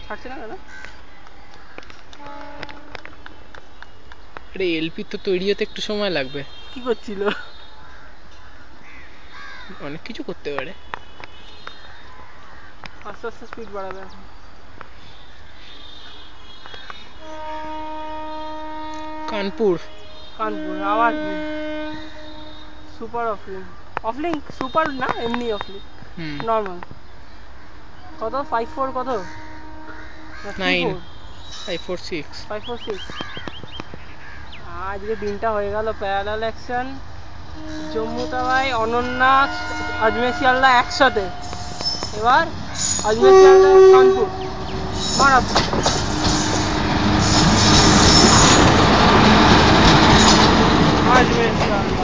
ছাড়ছে না কেন? আরে এলপি তো তৈরি হতে একটু সময় লাগবে। কি করছিল? অনেক কিছু করতে পারে। আস্তে আস্তে স্পিড বাড়াবে। কানপুর কানপুর আবার কি? সুপার অফলিং। অফলিং সুপার না, এমনি অফলিং নর্মাল। কত 54 কত? 9 546 546। আজকে দিনটা হয়ে গেল প্যারালাল অ্যাকশন। জম্মু তাওয়াই, অনন্যা, আজমের শিয়ালদা একসাথে। এবার আজমের শিয়ালদা কানপুর মারাত্মক। আজমের শিয়ালদা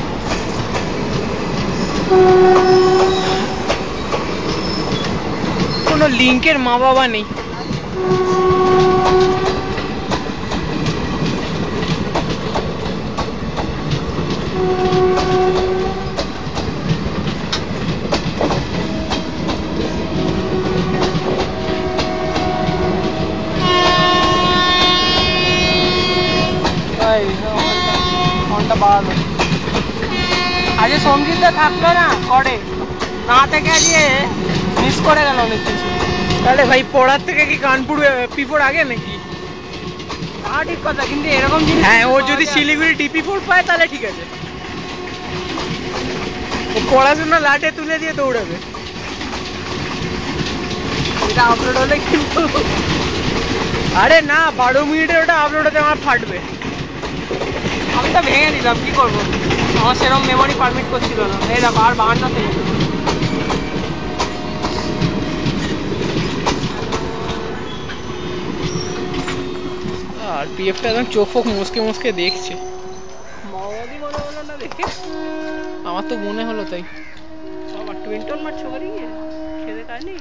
কোনো লিংকের মা বাবা নেই। ঘন্টা বাড়ালো। আজকে সঙ্গীতটা থাকলো না করে না থেকে, আজকে মিস করে গেল অনেক কিছু। তাহলে ভাই পড়ার থেকে কি কানপুর P4 আগে নাকি? ঠিক কথা, কিন্তু এরকম জিনিস হ্যাঁ, ও যদি শিলিগুড়ি DP4 পায় তাহলে ঠিক আছে। ও পড়াশোনা লাটে তুলে দিয়ে দৌড়াবে। এটা আপলোড হলে কিন্তু, আরে না, 12 মিনিটের ওটা আপলোড হতে আমার ফাটবে। আমি তো ভেঙে দিলাম, কি করবো, আমার সেরকম মেমোরি পারমিট করছিল না। এই দেখো আর 52 সেকেন্ড। আর পিএফটা একদম চোখ ফোক মুসকে মুসকে দেখছে। মাওবাদী মনে হলো না দেখে? আমার তো মনে হলো তাই। বাবা টুইন্টন মারছো বাড়ি গিয়ে, খেতে কাজ নেই।